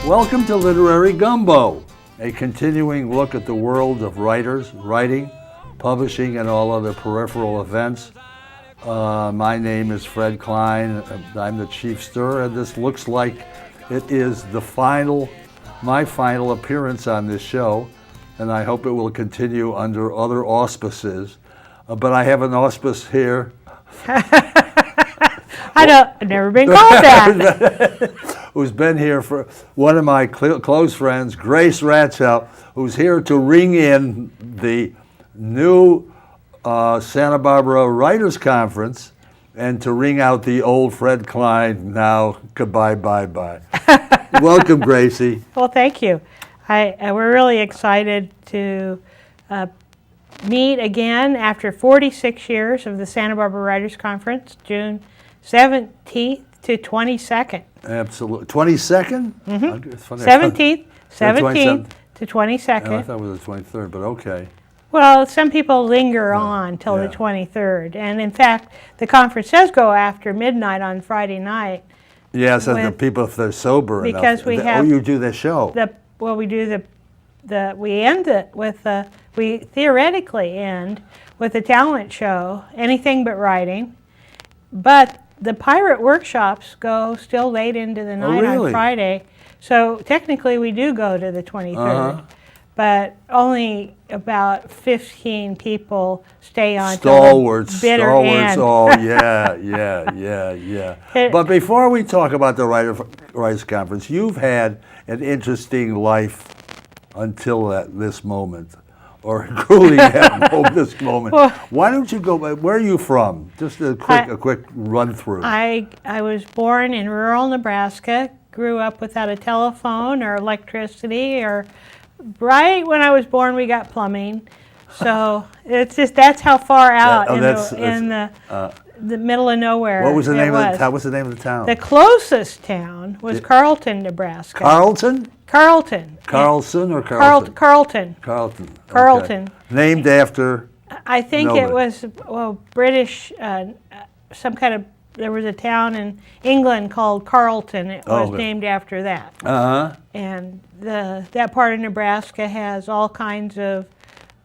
Welcome to Literary Gumbo, a continuing look at the world of writers, writing, publishing, and all other peripheral events. My name is Fred Klein. I'm the chief stir, and this looks like it is my final appearance on this show, and I hope it will continue under other auspices. But I have an auspice here. I've never been called that. Who's been here for one of my close friends, Grace Rachow, who's here to ring in the new Santa Barbara Writers Conference and to ring out the old Fred Klein, now goodbye, bye-bye. Welcome, Gracie. Well, thank you. We're really excited to meet again after 46 years of the Santa Barbara Writers Conference, June 17th to 22nd. Absolutely. 22nd? Mm-hmm. 17th to 22nd. Oh, I thought it was the 23rd, but okay. Well, some people linger on till the 23rd. And in fact, the conference does go after midnight on Friday night. Yes, and the people, if they're sober because enough. We have you do the show. We theoretically end with a talent show, anything but writing. But the pirate workshops go still late into the night on Friday. So technically we do go to the 23rd. But only about 15 people stay on. Stalwarts, bitter end. Oh, yeah. But before we talk about the Writers Conference, you've had an interesting life until this moment, or including this moment. Well, why don't you go? Where are you from? Just a quick run through. I was born in rural Nebraska. Grew up without a telephone or electricity, or right when I was born we got plumbing. So it's just that's how far out in the middle of nowhere. What was the name of the town? What's the name of the town? The closest town was Carlton, Nebraska. Carlton? Carlton. Carlson or Carlton? Carlton. Carlton. Carlton. Okay. Named after? I think it was British. Some kind of. There was a town in England called Carlton. It was named after that. And that part of Nebraska has all kinds of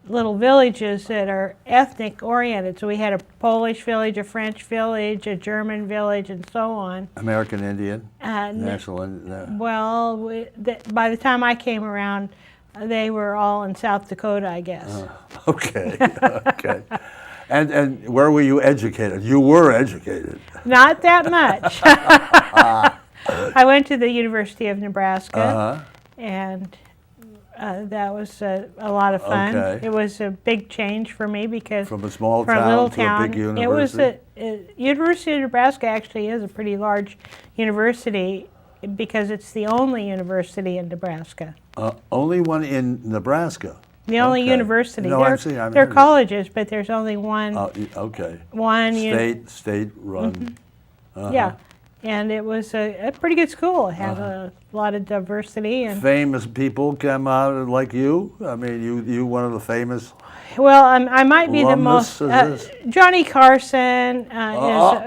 little villages that are ethnic oriented. So we had a Polish village, a French village, a German village, and so on. American Indian? National Indian? Well, by the time I came around, they were all in South Dakota, I guess. Okay. And where were you educated? You were educated. Not that much. I went to the University of Nebraska, and that was a lot of fun. Okay. It was a big change for me because from a small town to a big university. University of Nebraska actually is a pretty large university because it's the only university in Nebraska. Only one in Nebraska. The only university. No, there are colleges, but there's only one. Okay. One state run. Mm-hmm. Yeah, and it was a pretty good school. It had a lot of diversity and famous people come out like you. I mean, you one of the famous. Well, I might be the most. Johnny Carson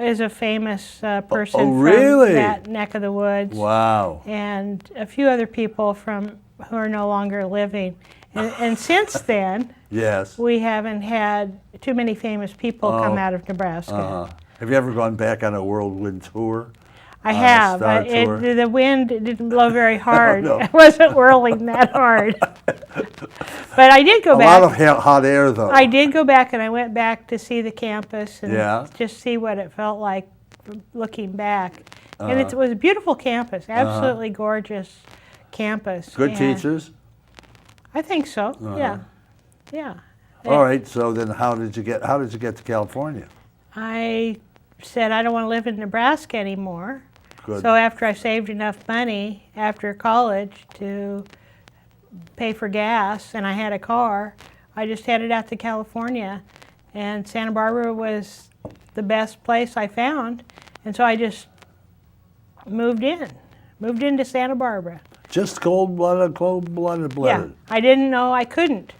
is a famous person from that neck of the woods. Wow. And a few other people who are no longer living. And since then, yes, we haven't had too many famous people come out of Nebraska. Have you ever gone back on a whirlwind tour? I have. The wind didn't blow very hard. No. It wasn't whirling that hard. But I did go back. A lot of hot air, though. I did go back, and I went back to see the campus and just see what it felt like looking back. And it was a beautiful campus, absolutely gorgeous campus. Good teachers? I think so. Yeah. All right. So then, how did you get to California? I said I don't want to live in Nebraska anymore. Good. So after I saved enough money after college to pay for gas, and I had a car, I just headed out to California, and Santa Barbara was the best place I found, and so I just moved into Santa Barbara. Just cold-blooded. Yeah, I didn't know I couldn't.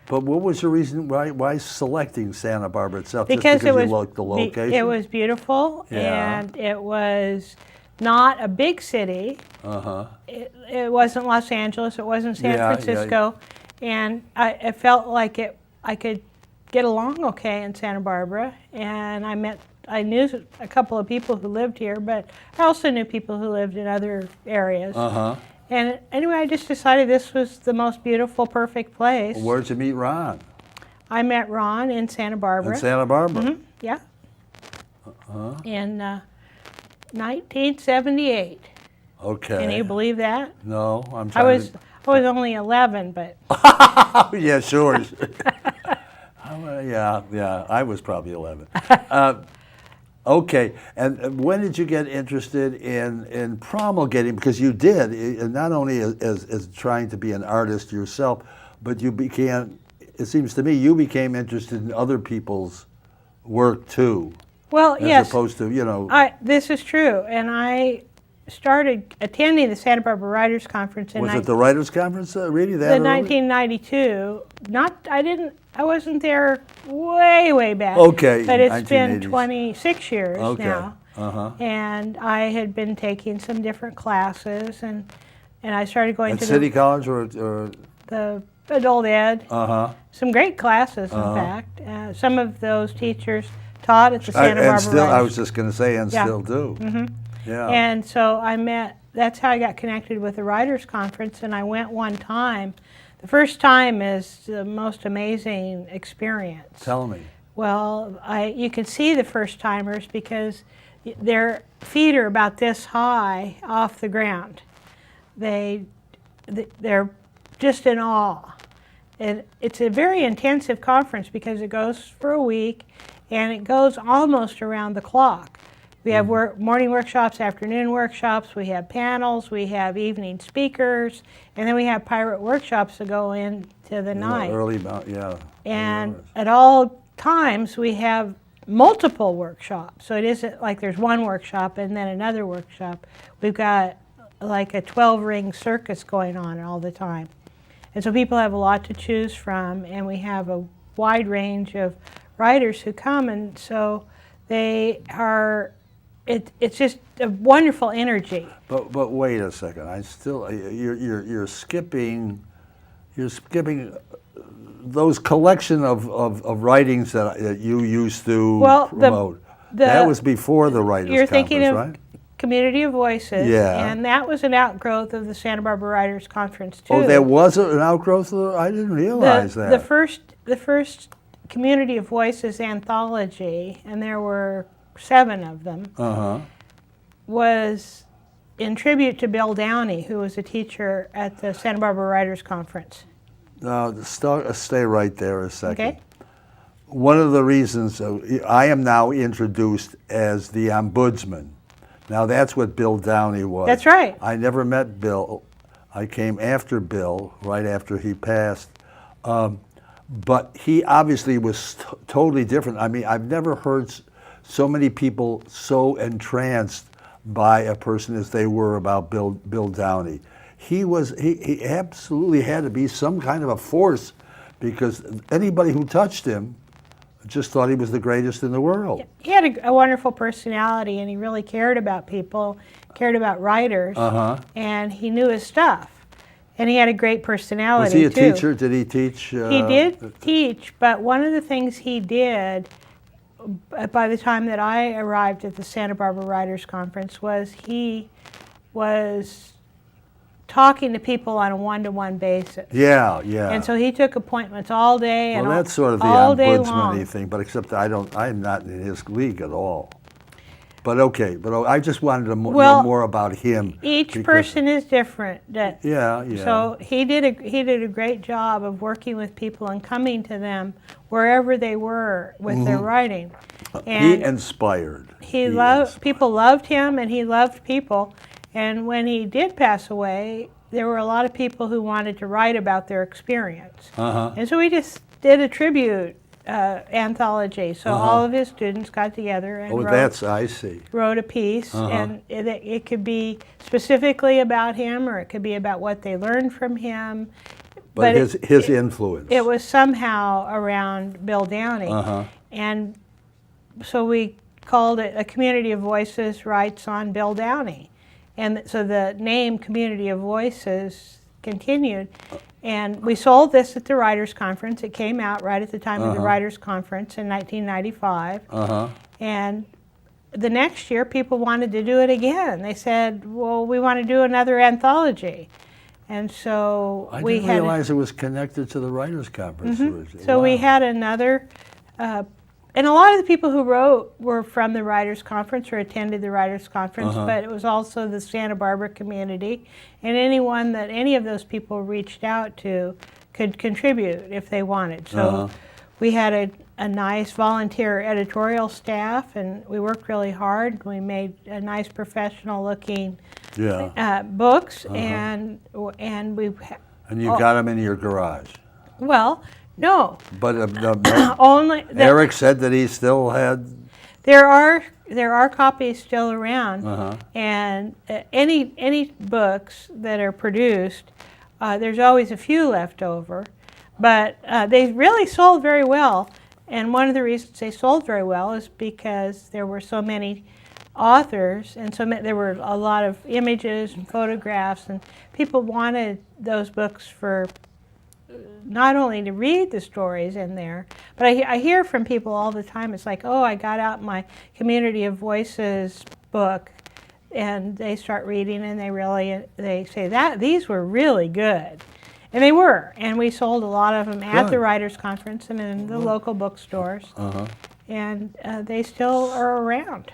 But what was your reason? Why selecting Santa Barbara itself? Because you liked the location? It was beautiful, and it was not a big city. Uh-huh. It wasn't Los Angeles. It wasn't San Francisco. And I felt like I could get along okay in Santa Barbara. And I knew a couple of people who lived here, but I also knew people who lived in other areas. Uh-huh. And anyway, I just decided this was the most beautiful, perfect place. Where'd you meet Ron? I met Ron in Santa Barbara. In Santa Barbara? Mm-hmm. Yeah. In 1978. Okay. Can you believe that? No, I'm I trying was only 11, but yeah, sure. Yeah, I was probably 11. Okay, and when did you get interested in promulgating? Because you did, not only as trying to be an artist yourself, but you became, it seems to me, you became interested in other people's work too. Well, yes. As opposed to, this is true, and I started attending the Santa Barbara Writers Conference in Was it the Writers Conference, really? That the early? 1992. I wasn't there way back. Okay, But it's been 1980s. 26 years now. Uh-huh. And I had been taking some different classes, and I started going At to City College or the adult ed. uh-huh. Some great classes, in fact. Some of those teachers taught at the Santa Barbara And still, I Writers. was just going to say, and Yeah. still do. Mm-hmm. Yeah. And so that's how I got connected with the Writers Conference, and I went one time. The first time is the most amazing experience. Tell me. Well, you can see the first timers because their feet are about this high off the ground. They're just in awe. And it's a very intensive conference because it goes for a week, and it goes almost around the clock. We have morning workshops, afternoon workshops, we have panels, we have evening speakers, and then we have pirate workshops that go into the night. And at all times we have multiple workshops. So it isn't like there's one workshop and then another workshop. We've got like a 12-ring circus going on all the time. And so people have a lot to choose from, and we have a wide range of writers who come, and so they are, it's just a wonderful energy. But wait a second. You're skipping those collection of writings that you used to promote. That was before the Writers You're Conference, thinking of right? Community of Voices, and that was an outgrowth of the Santa Barbara Writers Conference too. Oh, there was an outgrowth of I didn't realize that. The first Community of Voices anthology, and there were 7 of them, was in tribute to Bill Downey, who was a teacher at the Santa Barbara Writers Conference. Now, stay right there a second. Okay. One of the reasons I am now introduced as the ombudsman. Now, that's what Bill Downey was. That's right. I never met Bill. I came after Bill, right after he passed. But he obviously was totally different. I mean, I've never heard so many people so entranced by a person as they were about Bill Downey. He absolutely had to be some kind of a force, because anybody who touched him just thought he was the greatest in the world. He had a wonderful personality, and he really cared about people, cared about writers, and he knew his stuff. And he had a great personality, Was he a teacher? Did he teach? He did teach, but one of the things he did by the time that I arrived at the Santa Barbara Writers Conference was he was talking to people on a one-to-one basis. Yeah. And so he took appointments all day and that's sort of the all day long. ombudsman-y thing, but except I'm not in his league at all. But okay, I just wanted to know more about him. Each person is different. Yeah. So he did a great job of working with people and coming to them wherever they were with their writing. And he inspired. People loved him, and he loved people. And when he did pass away, there were a lot of people who wanted to write about their experience. And so we just did a tribute anthology. So all of his students got together and wrote a piece. And it could be specifically about him, or it could be about what they learned from him. But his influence. It was somehow around Bill Downey. And so we called it A Community of Voices Writes on Bill Downey. And so the name Community of Voices continued. And we sold this at the Writers' Conference. It came out right at the time of the Writers' Conference in 1995. And the next year, people wanted to do it again. They said, well, we want to do another anthology. And so I didn't realize it was connected to the Writers' Conference. So we had another, and a lot of the people who wrote were from the Writers' Conference or attended the Writers' Conference, but it was also the Santa Barbara community, and anyone that any of those people reached out to could contribute if they wanted. So we had a nice volunteer editorial staff, and we worked really hard. We made a nice professional-looking books, and we. And you got them in your garage. Well, no. But only Eric said that he still had. There are copies still around, and any books that are produced, there's always a few left over, but they really sold very well. And one of the reasons they sold very well is because there were so many authors, and there were a lot of images and photographs, and people wanted those books for not only to read the stories in there, but I hear from people all the time, it's like, oh, I got out my Community of Voices book, and they start reading, and they say that these were really good. And they were, and we sold a lot of them at the Writers' Conference and in the local bookstores, and they still are around.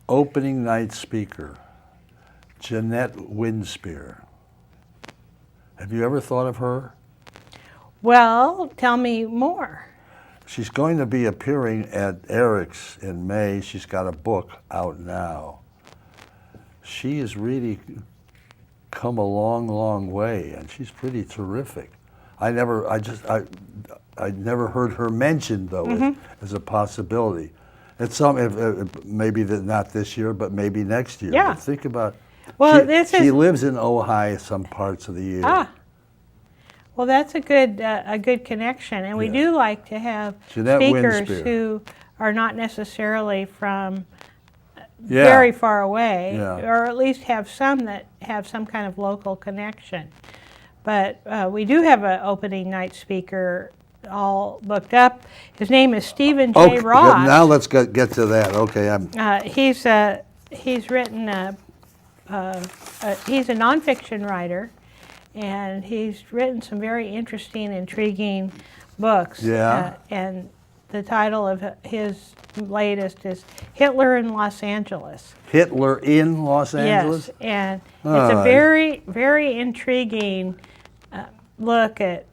Opening night speaker, Jeanette Winspear. Have you ever thought of her? Well, tell me more. She's going to be appearing at Eric's in May. She's got a book out now. She has really come a long, long way, and she's pretty terrific. I never heard her mentioned though as a possibility. It's maybe not this year, but maybe next year. Yeah. But think about. Well, she lives in Ojai some parts of the year. Well, that's a good connection, and we do like to have Jeanette speakers Winspear. who are not necessarily from very far away, or at least have some that have some kind of local connection. But we do have an opening night speaker all booked up. His name is Stephen J. Ross. Now let's get to that. Okay, he's written he's a nonfiction writer, and he's written some very interesting, intriguing books. And the title of his latest is Hitler in Los Angeles. Hitler in Los Angeles? Yes, and it's a very, very intriguing look at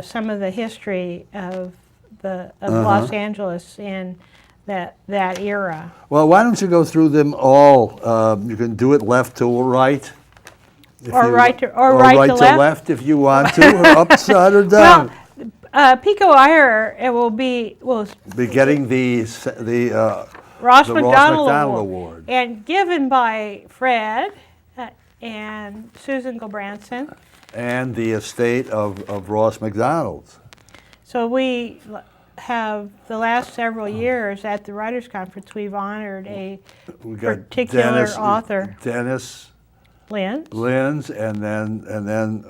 some of the history of Los Angeles in that era. Well, why don't you go through them all? You can do it left to right. Right to left if you want to, or upside or down. Well, Pico Iyer will be getting the Ross the McDonald Award, and given by Fred and Susan Gilbranson and the estate of Ross McDonald. So we have the last several years at the Writers' Conference, we've honored a particular author, Dennis Linz, and then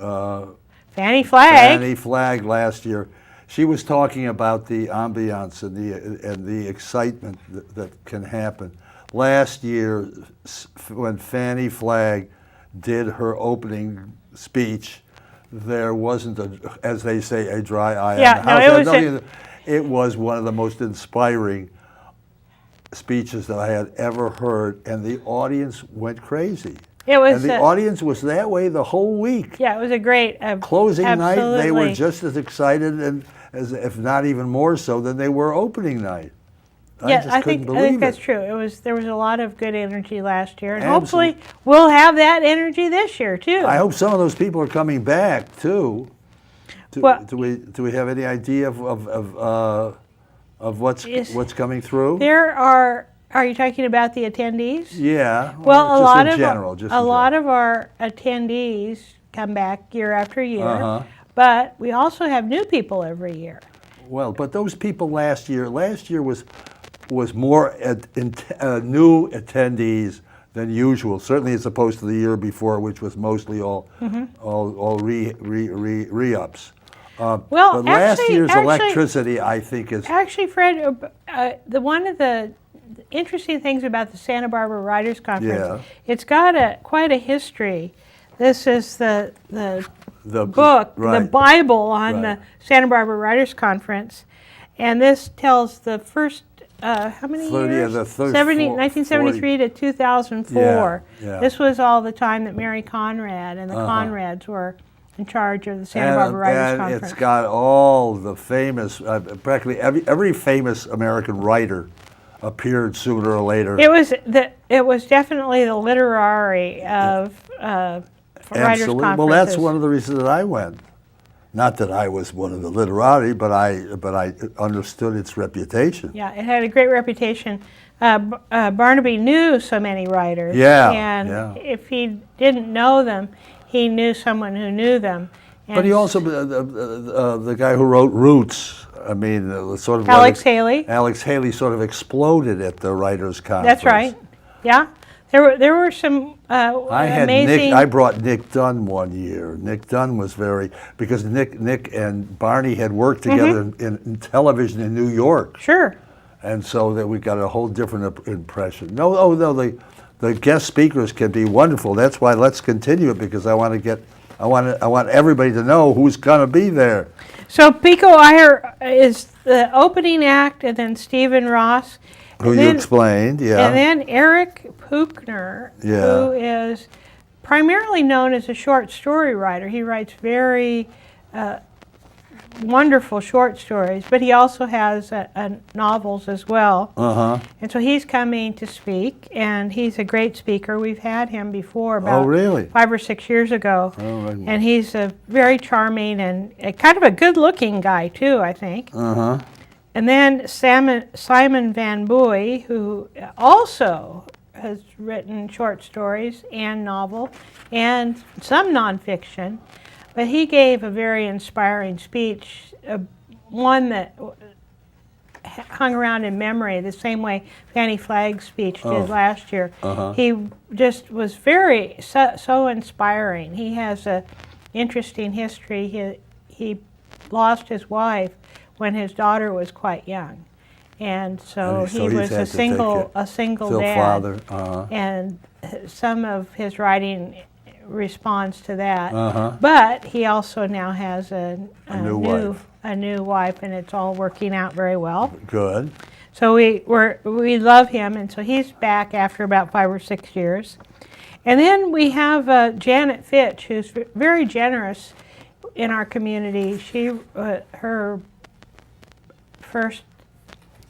Fannie Flagg. Fannie Flagg last year. She was talking about the ambiance and the excitement that can happen. Last year, when Fannie Flagg did her opening speech, there wasn't, as they say, a dry eye on the house. It was one of the most inspiring speeches that I had ever heard, and the audience went crazy. And the audience was that way the whole week. Yeah, it was a great closing night. They were just as excited, and if not even more so, than they were opening night. I think that's true. There was a lot of good energy last year, and hopefully we'll have that energy this year too. I hope some of those people are coming back too. Do we have any idea of what's coming through? There are. Are you talking about the attendees? Yeah. Well, a lot of our attendees come back year after year, but we also have new people every year. Well, but those people last year was was more new attendees than usual. Certainly, as opposed to the year before, which was mostly all re-ups. Well, but last year's actually, electricity, I think, is actually, Fred. One of the interesting things about the Santa Barbara Writers Conference, it's got quite a history. This is the book, right. the Bible on the Santa Barbara Writers Conference, and this tells the first how many 30, years? the 1973 to 2004. Yeah. This was all the time that Mary Conrad and the Conrads were in charge of the Santa Barbara Writers Conference. It's got all the famous, practically every famous American writer appeared sooner or later. It was definitely the literary of writers' conferences. Well, that's one of the reasons that I went. Not that I was one of the literati, but I understood its reputation. Yeah, it had a great reputation. Barnaby knew so many writers. And if he didn't know them, he knew someone who knew them. And but he also, the guy who wrote Roots, I mean, sort of Alex Haley. Alex Haley sort of exploded at the Writers' Conference. That's right. Yeah. There were some amazing... I brought Nick Dunn one year. Nick Dunn was because Nick and Barney had worked together in television in New York. Sure. And so that we got a whole different impression. No, the guest speakers can be wonderful. That's why let's continue it, because I want everybody to know who's going to be there. So Pico Iyer is the opening act, and then Stephen Ross. Who you explained, yeah. And then Eric Puchner, who is primarily known as a short story writer. He writes very wonderful short stories, but he also has novels as well. And so he's coming to speak, and he's a great speaker. We've had him before about 5 or 6 years ago. And he's a very charming and kind of a good-looking guy, too, I think. And then Simon Van Boy, who also has written short stories and novel and some nonfiction, but he gave a very inspiring speech, one that hung around in memory the same way Fannie Flagg's speech did last year. He just was so inspiring. He has an interesting history. He lost his wife when his daughter was quite young, and so he was a single dad. Father. And some of his writing responds to that. But he also now has a new wife, and it's all working out very well. Good. So we love him, and so he's back after about 5 or 6 years. And then we have Janet Fitch, who's very generous in our community. Her first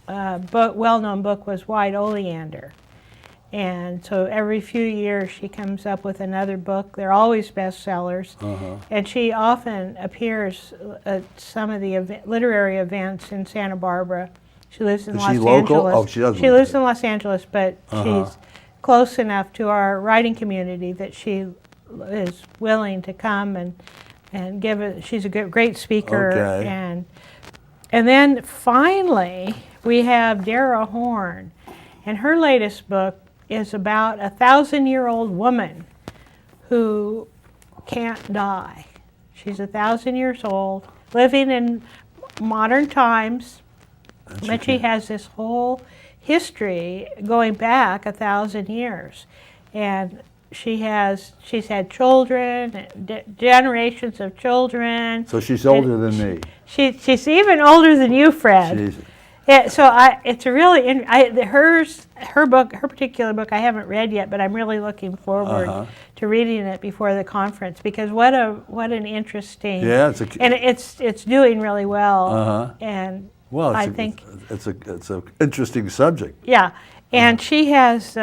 well-known book was White Oleander. And so every few years she comes up with another book. They're always bestsellers. And she often appears at some of the literary events in Santa Barbara. She lives in Los Angeles. Oh, she doesn't. She lives in Los Angeles, but she's close enough to our writing community that she is willing to come and give it. She's a great speaker. And then finally, we have Dara Horn, and her latest book is about a 1,000-year-old woman who can't die. She's 1,000 years old, living in modern times, but she has this whole history going back 1,000 years. And she's had children, generations of children. So she's older than me. She's even older than you, Fred. Jesus. Yeah, so it's a really her particular book I haven't read yet, but I'm really looking forward to reading it before the conference, because what an interesting and it's doing really well. And I think it's an interesting subject. Yeah. And she has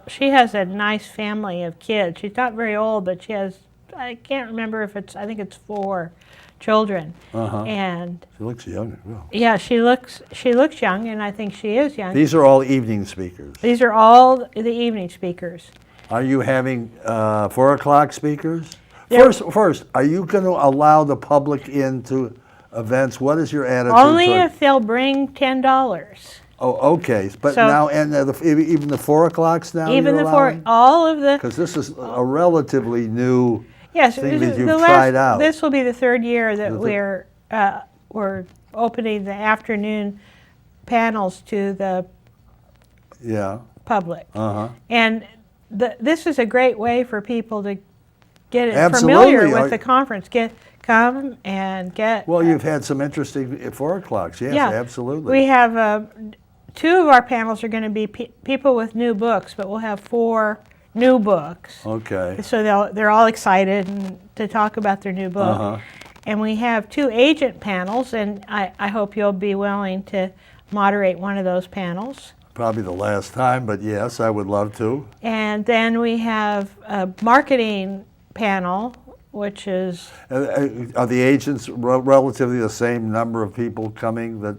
she has a nice family of kids. She's not very old, but she has, I can't remember if I think it's 4 children. And she looks young as well. Yeah, she looks young, and I think she is young. These are all evening speakers. These are all the evening speakers. Are you having 4 o'clock speakers? First, are you going to allow the public into events? What is your attitude? Only if they'll bring $10. Oh, okay. But So- now, and even the 4 o'clocks now. Even you're the 4, allowing? all of the. Because this is a relatively new Yes, thing that the you've last, tried out. This will be the 3rd year that The we're opening the afternoon panels to the Yeah. public. Uh-huh. And this is a great way for people to get Absolutely. familiar with the conference. Come and get. Well, you've had some interesting 4 o'clocks. Yes, yeah, absolutely. We have 2 of our panels are going to be people with new books, but we'll have 4 new books. Okay. So they're all excited to talk about their new book. Uh-huh. And we have 2 agent panels, and I hope you'll be willing to moderate one of those panels. Probably the last time, but yes, I would love to. And then we have a marketing panel, which is... Are the agents relatively the same number of people coming that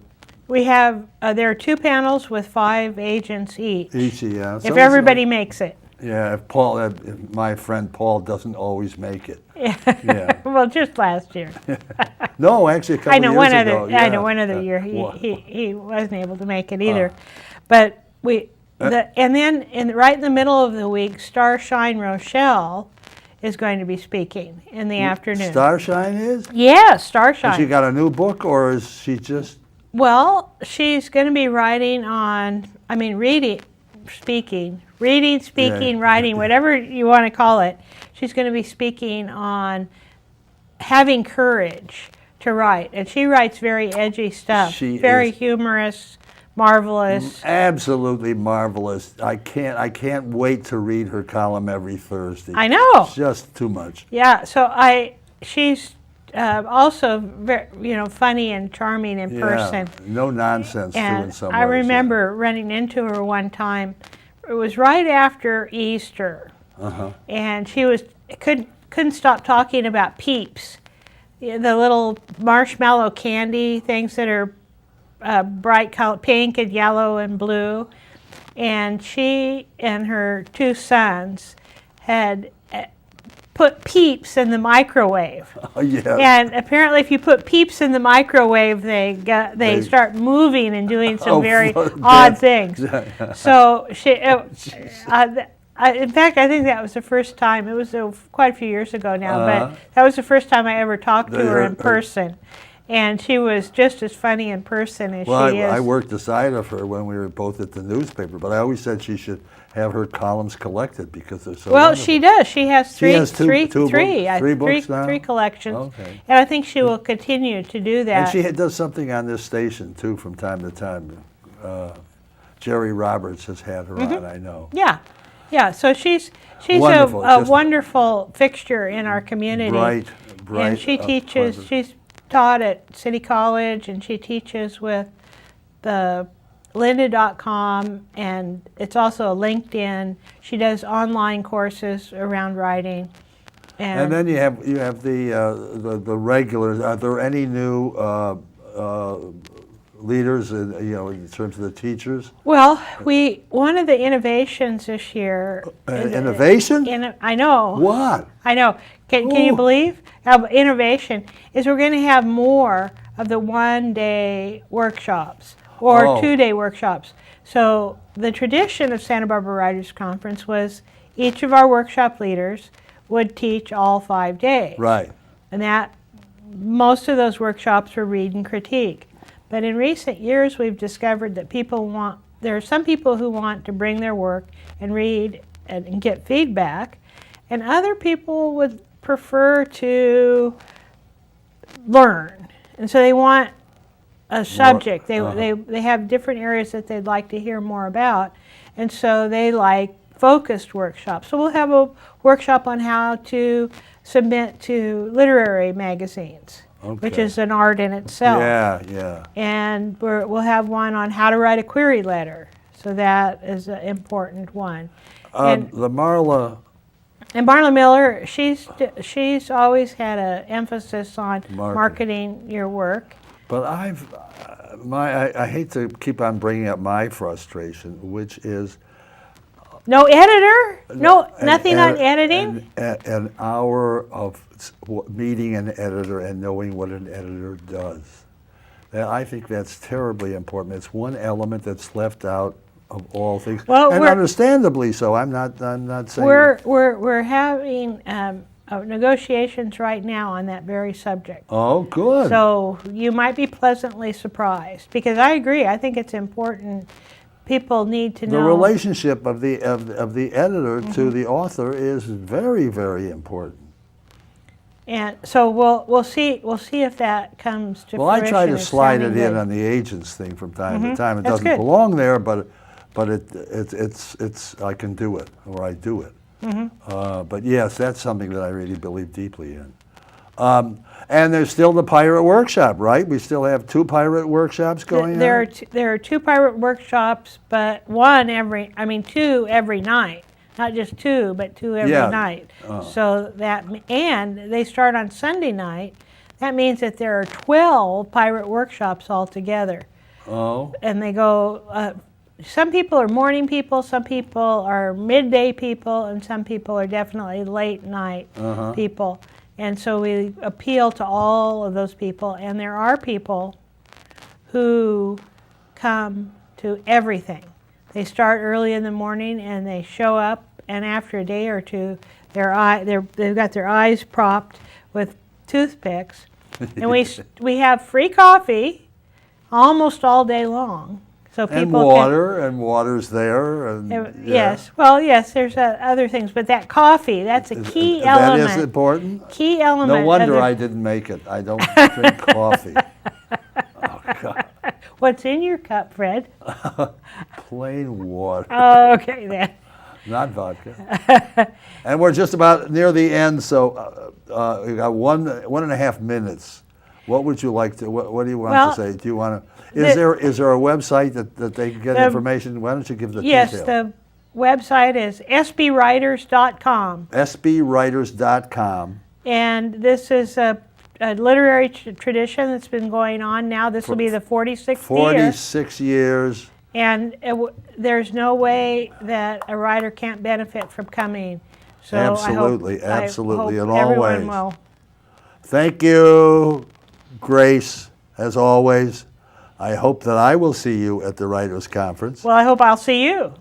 We have, there are 2 panels with 5 agents each. yeah. If everybody makes it. Yeah, if my friend Paul doesn't always make it. Yeah. Well, just last year. No, actually a couple years ago. I know one other year he wasn't able to make it either. But and then right in the middle of the week, Starshine Roshell is going to be speaking in the afternoon. Starshine is? Yes, Starshine. Has she got a new book, or is she just... Well, she's going to be writing on, reading, speaking, writing, whatever you want to call it. She's going to be speaking on having courage to write. And she writes very edgy stuff, very humorous, marvelous. Absolutely marvelous. I can't wait to read her column every Thursday. I know. It's just too much. Yeah, so she's also very, funny and charming in person. No nonsense too in some ways. I remember running into her one time. It was right after Easter, and she couldn't stop talking about Peeps, the little marshmallow candy things that are bright color, pink and yellow and blue. And she and her 2 sons had put Peeps in the microwave. Oh, yeah. And apparently if you put Peeps in the microwave, they start moving and doing some very odd things. So she, in fact, I think that was the first time, it was quite a few years ago now, but that was the first time I ever talked to her in person. And she was just as funny in person as she is. I worked beside of her when we were both at the newspaper, but I always said she should have her columns collected because they're so wonderful. She does. She has three books now? 3 collections. Okay. And I think she will continue to do that. And she does something on this station, too, from time to time. Jerry Roberts has had her on, I know. Yeah. Yeah, so she's Wonderful. a wonderful fixture in our community. Bright. And she teaches, she's taught at City College, and she teaches with the lynda.com, and it's also a LinkedIn. She does online courses around writing. And then you have the regulars. Are there any new leaders in terms of the teachers? Well, one of the innovations this year. Innovation? I know. What? I know. Can you believe? Innovation is we're going to have more of the 1-day workshops or 2-day workshops. So the tradition of Santa Barbara Writers Conference was each of our workshop leaders would teach all 5 days. Right. And most of those workshops were read and critique. But in recent years, we've discovered that there are some people who want to bring their work and read and get feedback, and other people would prefer to learn. And so they want a subject. They have different areas that they'd like to hear more about, and so they like focused workshops. So we'll have a workshop on how to submit to literary magazines. Okay. Which is an art in itself. Yeah. And we'll have one on how to write a query letter. So that is an important one. And Marla Miller, she's always had an emphasis on marketing your work. But I hate to keep on bringing up my frustration, which is no editor? Nothing on editing? An hour of meeting an editor and knowing what an editor does. I think that's terribly important. It's one element that's left out of all things, Well, and understandably so. I'm not saying we're having negotiations right now on that very subject. Oh, good. So you might be pleasantly surprised, because I agree. I think it's important. People need to know the relationship of the editor to the author is very, very important. And so we'll see if that comes to Well, I fruition. try to It's slide it sounding in good. on the agents thing from time to time. It That's doesn't good. belong there, but it's I can do it, or I do it. But yes, that's something that I really believe deeply in. And there's still the pirate workshop, right? We still have 2 pirate workshops going on. There are 2 pirate workshops, but 2 every night. Not just 2, but 2 every night. So and they start on Sunday night. That means that there are 12 pirate workshops altogether. Oh. And they go, some people are morning people, some people are midday people, and some people are definitely late night people. And so we appeal to all of those people. And there are people who come to everything. They start early in the morning and they show up, and after a day or two, they've got their eyes propped with toothpicks. And we have free coffee almost all day long. So people and water's there. And, yes. Well, yes, there's other things, but that coffee, that's a key element. That is important? Key element. No wonder I didn't make it. I don't drink coffee. Oh, God. What's in your cup, Fred? Plain water. Oh, okay, then. Not vodka. And we're just about near the end, so we got 1.5 minutes. What would you like to? What do you want to say? Do you want to? Is there a website that they can get information? Why don't you give the details? details? Yes, the website is sbwriters.com. sbwriters.com. And this is a literary tradition that's been going on now. This will be the 46th year. 46 years. And there's no way that a writer can't benefit from coming. So absolutely, I hope absolutely, in all everyone ways. Will. Thank you, Grace, as always. I hope that I will see you at the Writers' Conference. Well, I hope I'll see you.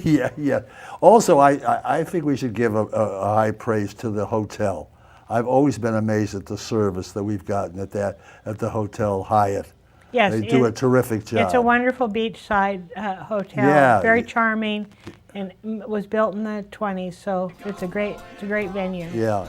Yeah. Also, I think we should give a high praise to the hotel. I've always been amazed at the service that we've gotten at the Hotel Hyatt. Yes, they do a terrific job. It's a wonderful beachside hotel. Yeah. Very charming, and was built in the 20s, so it's a great venue. Yeah.